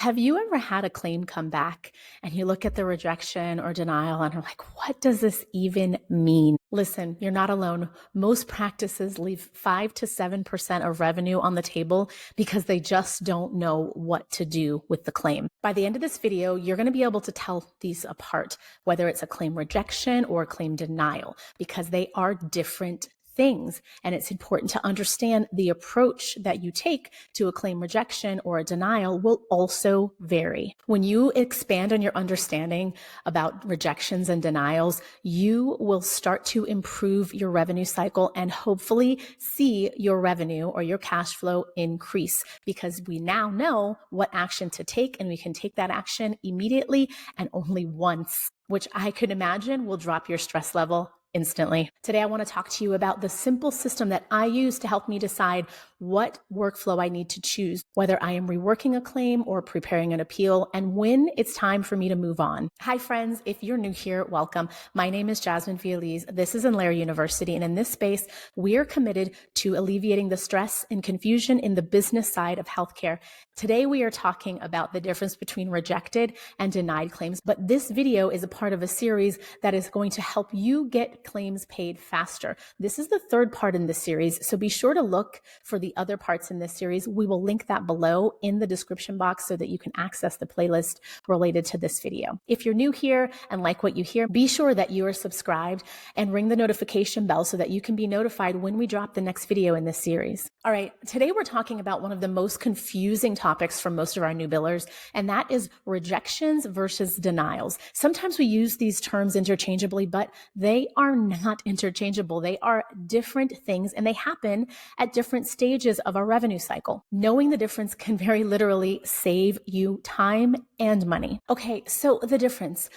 Have you ever had a claim come back and you look at the rejection or denial and are like, what does this even mean? Listen, you're not alone. Most practices leave 5 to 7% of revenue on the table because they just don't know what to do with the claim. By the end of this video, you're going to be able to tell these apart, whether it's a claim rejection or a claim denial, because they are different things. And it's important to understand the approach that you take to a claim rejection or a denial will also vary. When you expand on your understanding about rejections and denials, you will start to improve your revenue cycle and hopefully see your revenue or your cash flow increase, because we now know what action to take, and we can take that action immediately and only once, which I could imagine will drop your stress level instantly. Today, I want to talk to you about the simple system that I use to help me decide what workflow I need to choose, whether I am reworking a claim or preparing an appeal, and when it's time for me to move on. Hi, friends. If you're new here, welcome. My name is Jasmine Vializ. This is Inlera University, and in this space, we are committed to alleviating the stress and confusion in the business side of healthcare. Today, we are talking about the difference between rejected and denied claims, but this video is a part of a series that is going to help you get claims paid faster. This is the third part in this series, so be sure to look for the other parts in this series. We will link that below in the description box so that you can access the playlist related to this video. If you're new here and like what you hear, be sure that you are subscribed and ring the notification bell so that you can be notified when we drop the next video in this series. All right, today we're talking about one of the most confusing topics for most of our new billers, and that is rejections versus denials. Sometimes we use these terms interchangeably, but they are not interchangeable. They are different things, and they happen at different stages of our revenue cycle. Knowing the difference can very literally save you time and money. Okay, so the difference.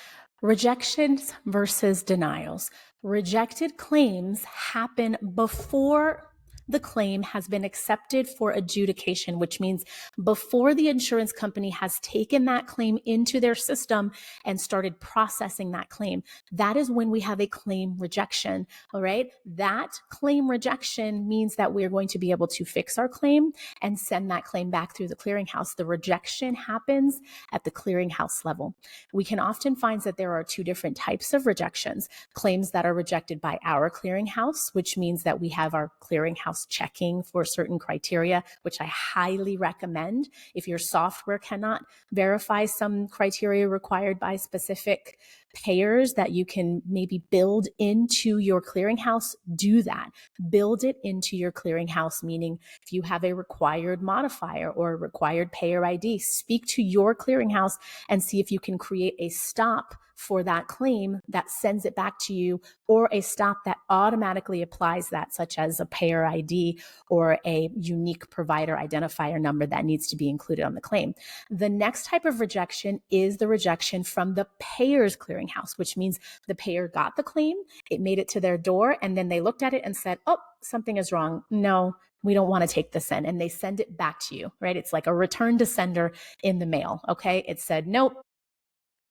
Rejections versus denials. Rejected claims happen before the claim has been accepted for adjudication, which means before the insurance company has taken that claim into their system and started processing that claim. That is when we have a claim rejection. All right. That claim rejection means that we are going to be able to fix our claim and send that claim back through the clearinghouse. The rejection happens at the clearinghouse level. We can often find that there are two different types of rejections: claims that are rejected by our clearinghouse, which means that we have our clearinghouse checking for certain criteria, which I highly recommend. If your software cannot verify some criteria required by specific payers that you can maybe build into your clearinghouse, do that. Build it into your clearinghouse, meaning if you have a required modifier or a required payer ID, speak to your clearinghouse and see if you can create a stop for that claim that sends it back to you, or a stop that automatically applies that, such as a payer ID or a unique provider identifier number that needs to be included on the claim. The next type of rejection is the rejection from the payer's clearinghouse, which means the payer got the claim, it made it to their door, and then they looked at it and said, oh, something is wrong. No, we don't want to take this in. And they send it back to you, right? It's like a return to sender in the mail. Okay. It said, nope,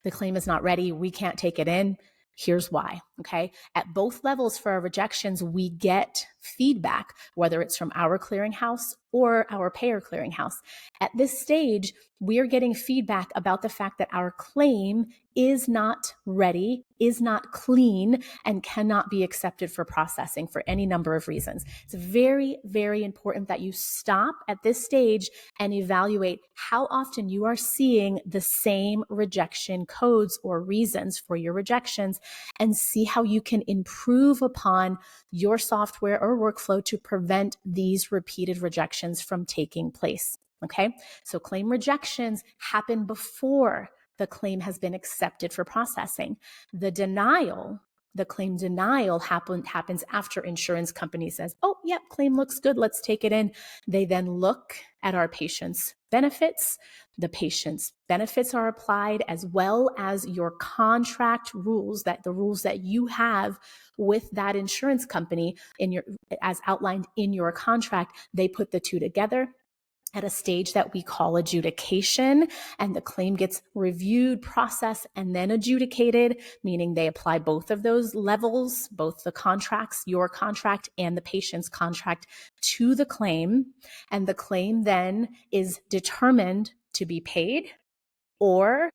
the claim is not ready. We can't take it in. Here's why. Okay. At both levels for our rejections, we get feedback, whether it's from our clearinghouse or our payer clearinghouse. At this stage, we are getting feedback about the fact that our claim is not ready, is not clean, and cannot be accepted for processing for any number of reasons. It's very, very important that you stop at this stage and evaluate how often you are seeing the same rejection codes or reasons for your rejections, and see how you can improve upon your software or workflow to prevent these repeated rejections from taking place. Okay, so claim rejections happen before the claim has been accepted for processing. The claim denial happens after insurance company says, oh, yep, claim looks good, let's take it in. They then look at our patient's benefits. The patient's benefits are applied, as well as your contract rules, that the rules that you have with that insurance company as outlined in your contract. They put the two together at a stage that we call adjudication, and the claim gets reviewed, processed, and then adjudicated, meaning they apply both of those levels, both the contracts, your contract and the patient's contract, to the claim. And the claim then is determined to be paid or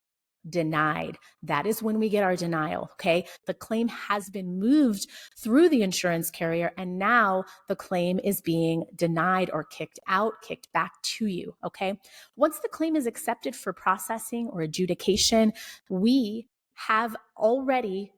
denied. That is when we get our denial, okay? The claim has been moved through the insurance carrier, and now the claim is being denied or kicked out, kicked back to you, okay? Once the claim is accepted for processing or adjudication, we have already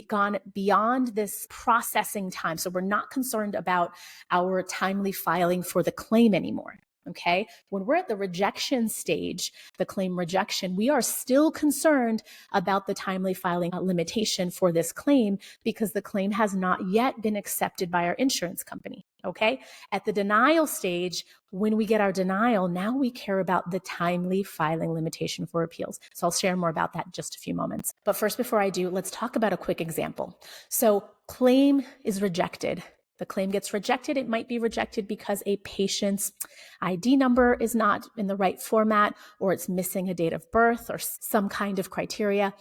gone beyond this processing time. So we're not concerned about our timely filing for the claim anymore. Okay. When we're at the rejection stage, the claim rejection, we are still concerned about the timely filing limitation for this claim because the claim has not yet been accepted by our insurance company. Okay. At the denial stage, when we get our denial, now we care about the timely filing limitation for appeals. So I'll share more about that in just a few moments. But first, before I do, let's talk about a quick example. So claim is rejected. The claim gets rejected. It might be rejected because a patient's ID number is not in the right format, or it's missing a date of birth or some kind of criteria.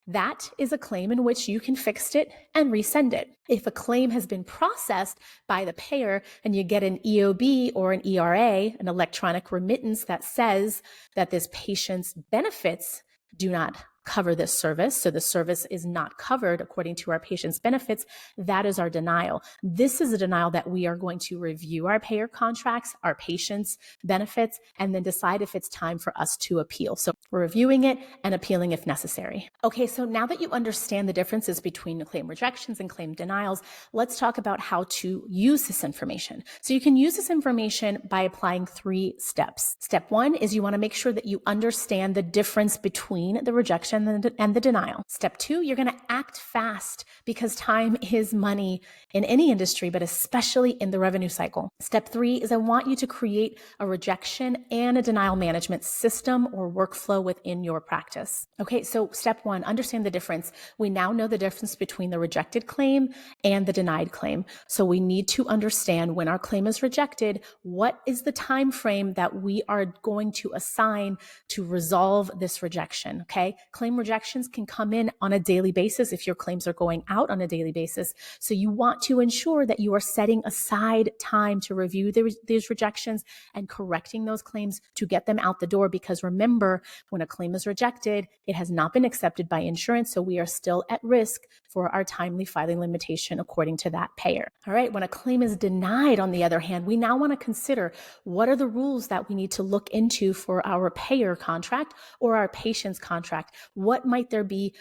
That is a claim in which you can fix it and resend it. If a claim has been processed by the payer and you get an EOB or an ERA, an electronic remittance that says that this patient's benefits do not cover this service, so the service is not covered according to our patient's benefits, that is our denial. This is a denial that we are going to review our payer contracts, our patient's benefits, and then decide if it's time for us to appeal. So we're reviewing it and appealing if necessary. Okay, so now that you understand the differences between claim rejections and claim denials, let's talk about how to use this information. So you can use this information by applying 3 steps. Step 1 is you want to make sure that you understand the difference between the rejection and the denial. Step 2, you're going to act fast because time is money in any industry, but especially in the revenue cycle. Step 3 is I want you to create a rejection and a denial management system or workflow within your practice. Okay, so step 1, understand the difference. We now know the difference between the rejected claim and the denied claim. So we need to understand when our claim is rejected, what is the time frame that we are going to assign to resolve this rejection, okay? Claim rejections can come in on a daily basis if your claims are going out on a daily basis. So you want to ensure that you are setting aside time to review these rejections and correcting those claims to get them out the door, because remember, when a claim is rejected, it has not been accepted by insurance, so we are still at risk for our timely filing limitation according to that payer. All right, when a claim is denied, on the other hand, we now want to consider what are the rules that we need to look into for our payer contract or our patient's contract. What might there be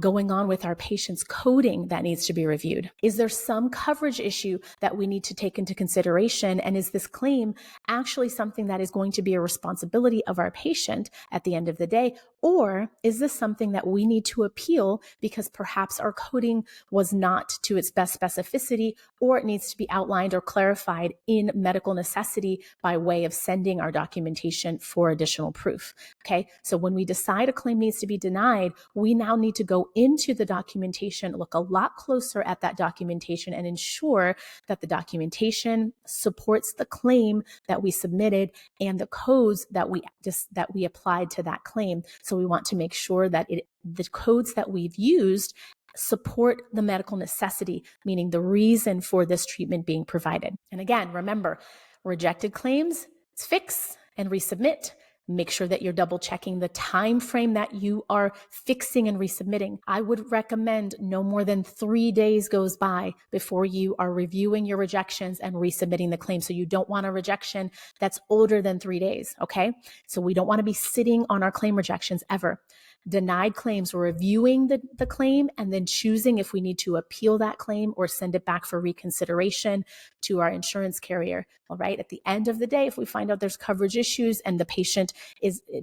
going on with our patient's coding that needs to be reviewed? Is there some coverage issue that we need to take into consideration? And is this claim actually something that is going to be a responsibility of our patient at the end of the day? Or is this something that we need to appeal because perhaps our coding was not to its best specificity, or it needs to be outlined or clarified in medical necessity by way of sending our documentation for additional proof? Okay, so when we decide a claim needs to be denied, we now need to go into the documentation, look a lot closer at that documentation, and ensure that the documentation supports the claim that we submitted and the codes that we applied to that claim. So we want to make sure that the codes that we've used support the medical necessity, meaning the reason for this treatment being provided. And again, remember, rejected claims, fix and resubmit. Make sure that you're double checking the time frame that you are fixing and resubmitting. I would recommend no more than 3 days goes by before you are reviewing your rejections and resubmitting the claim. So you don't want a rejection that's older than 3 days, okay? So we don't want to be sitting on our claim rejections ever. Denied claims, we're reviewing the claim and then choosing if we need to appeal that claim or send it back for reconsideration to our insurance carrier. All right. At the end of the day, if we find out there's coverage issues and the patient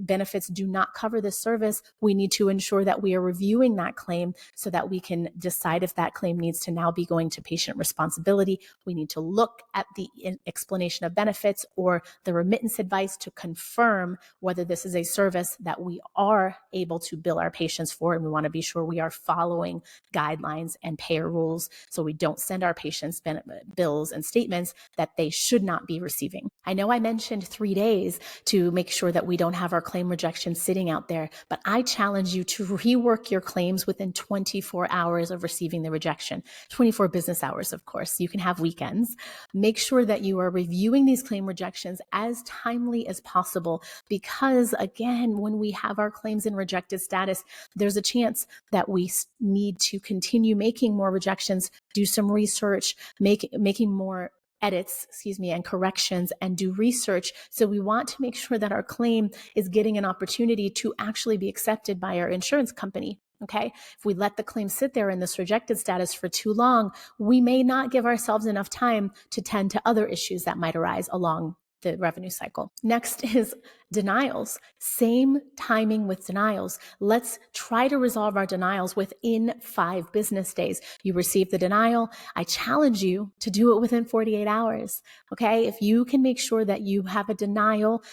benefits do not cover the service, we need to ensure that we are reviewing that claim so that we can decide if that claim needs to now be going to patient responsibility. We need to look at the explanation of benefits or the remittance advice to confirm whether this is a service that we are able to to bill our patients for, and we want to be sure we are following guidelines and payer rules so we don't send our patients bills and statements that they should not be receiving. I know I mentioned 3 days to make sure that we don't have our claim rejection sitting out there, but I challenge you to rework your claims within 24 hours of receiving the rejection. 24 business hours, of course. You can have weekends. Make sure that you are reviewing these claim rejections as timely as possible, because again, when we have our claims in rejected status, there's a chance that we need to continue making more rejections, do some research, making more edits, and corrections, and do research. So we want to make sure that our claim is getting an opportunity to actually be accepted by our insurance company. Okay. If we let the claim sit there in this rejected status for too long, we may not give ourselves enough time to tend to other issues that might arise along the revenue cycle. Next is denials. Same timing with denials. Let's try to resolve our denials within 5 business days. You receive the denial. I challenge you to do it within 48 hours. Okay. If you can make sure that you have a denial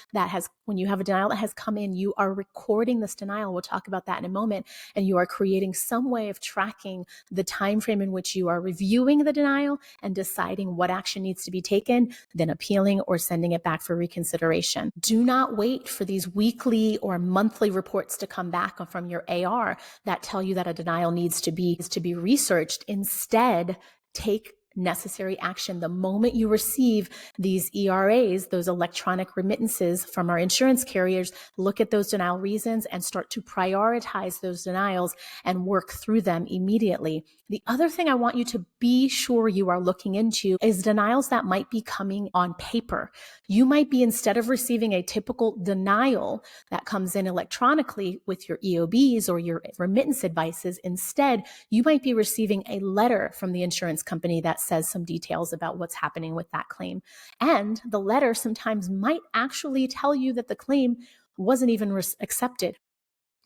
when you have a denial that has come in, you are recording this denial. We'll talk about that in a moment. And you are creating some way of tracking the time frame in which you are reviewing the denial and deciding what action needs to be taken, then appealing or sending it back for reconsideration. Do not wait for these weekly or monthly reports to come back from your AR that tell you that a denial needs to be researched. Instead, take necessary action the moment you receive these ERAs, those electronic remittances from our insurance carriers. Look at those denial reasons and start to prioritize those denials and work through them immediately. The other thing I want you to be sure you are looking into is denials that might be coming on paper. You might be, instead of receiving a typical denial that comes in electronically with your EOBs or your remittance advices, instead, you might be receiving a letter from the insurance company that says some details about what's happening with that claim. And the letter sometimes might actually tell you that the claim wasn't even accepted,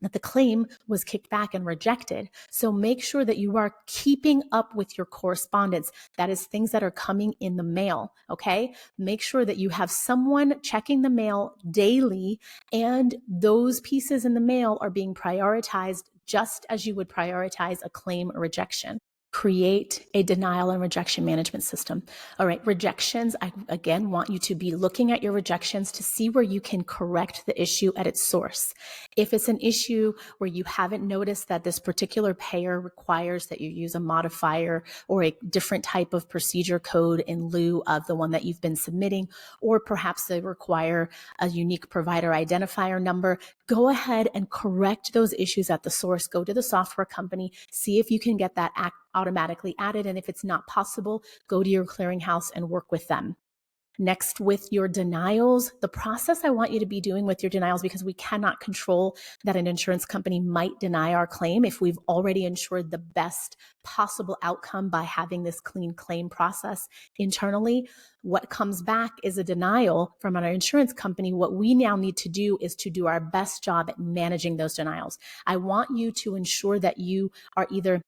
that the claim was kicked back and rejected. So make sure that you are keeping up with your correspondence. That is things that are coming in the mail, okay? Make sure that you have someone checking the mail daily, and those pieces in the mail are being prioritized just as you would prioritize a claim or rejection. Create a denial and rejection management system. All right, rejections. I again want you to be looking at your rejections to see where you can correct the issue at its source. If it's an issue where you haven't noticed that this particular payer requires that you use a modifier or a different type of procedure code in lieu of the one that you've been submitting, or perhaps they require a unique provider identifier number, go ahead and correct those issues at the source. Go to the software company, see if you can get that automatically added. And if it's not possible, go to your clearinghouse and work with them. Next, with your denials, the process I want you to be doing with your denials, because we cannot control that an insurance company might deny our claim if we've already ensured the best possible outcome by having this clean claim process internally. What comes back is a denial from our insurance company. What we now need to do is to do our best job at managing those denials. I want you to ensure that you are either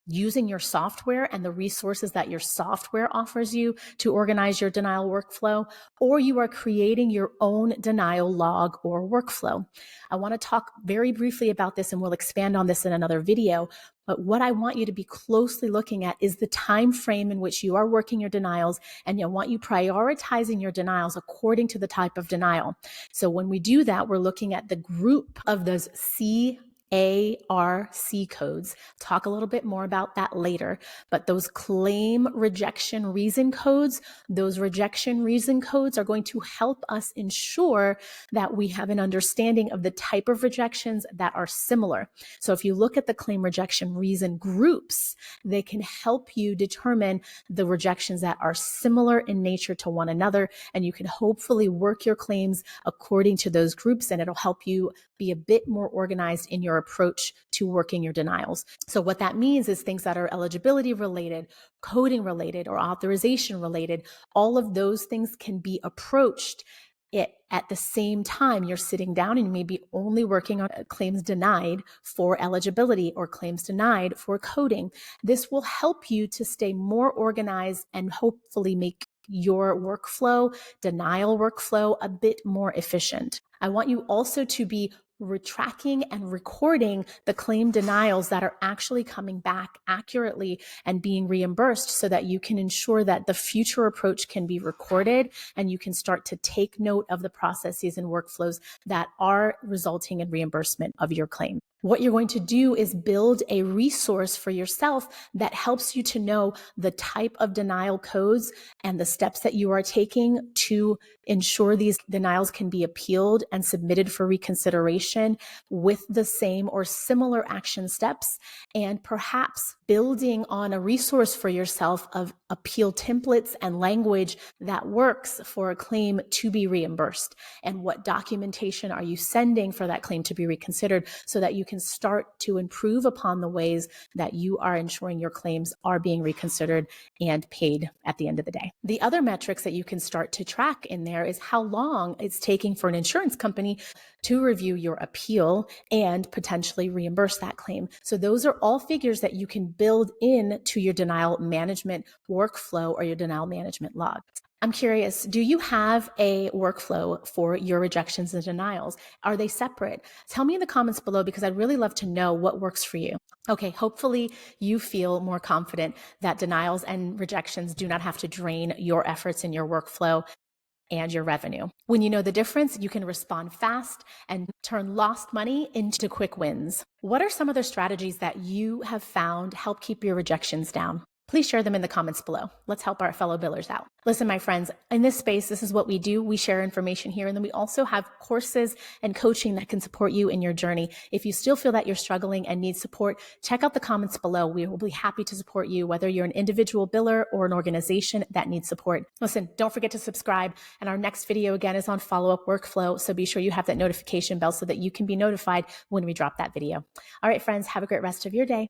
using your software and the resources that your software offers you to organize your denial workflow, or you are creating your own denial log or workflow. I want to talk very briefly about this, and we'll expand on this in another video. But what I want you to be closely looking at is the time frame in which you are working your denials, and I want you prioritizing your denials according to the type of denial. So when we do that, we're looking at the group of those ARC codes. Talk a little bit more about that later, but those claim rejection reason codes, those rejection reason codes are going to help us ensure that we have an understanding of the type of rejections that are similar. So if you look at the claim rejection reason groups, they can help you determine the rejections that are similar in nature to one another, and you can hopefully work your claims according to those groups, and it'll help you be a bit more organized in your approach to working your denials. So what that means is things that are eligibility related, coding related, or authorization related, all of those things can be approached at the same time. You're sitting down and you may be only working on claims denied for eligibility or claims denied for coding. This will help you to stay more organized and hopefully make your workflow, denial workflow, a bit more efficient. I want you also to be tracking and recording the claim denials that are actually coming back accurately and being reimbursed so that you can ensure that the future approach can be recorded and you can start to take note of the processes and workflows that are resulting in reimbursement of your claim. What you're going to do is build a resource for yourself that helps you to know the type of denial codes and the steps that you are taking to ensure these denials can be appealed and submitted for reconsideration with the same or similar action steps, and perhaps building on a resource for yourself of appeal templates and language that works for a claim to be reimbursed. And what documentation are you sending for that claim to be reconsidered so that you can start to improve upon the ways that you are ensuring your claims are being reconsidered and paid at the end of the day. The other metrics that you can start to track in there is how long it's taking for an insurance company to review your appeal and potentially reimburse that claim. So those are all figures that you can build in to your denial management workflow or your denial management log. I'm curious, do you have a workflow for your rejections and denials? Are they separate? Tell me in the comments below because I'd really love to know what works for you. Okay, hopefully you feel more confident that denials and rejections do not have to drain your efforts in your workflow and your revenue. When you know the difference, you can respond fast and turn lost money into quick wins. What are some other strategies that you have found help keep your rejections down? Please share them in the comments below. Let's help our fellow billers out. Listen, my friends, in this space, this is what we do. We share information here, and then we also have courses and coaching that can support you in your journey. If you still feel that you're struggling and need support, check out the comments below. We will be happy to support you, whether you're an individual biller or an organization that needs support. Listen, don't forget to subscribe, and our next video again is on follow-up workflow, so be sure you have that notification bell so that you can be notified when we drop that video. All right, friends, have a great rest of your day.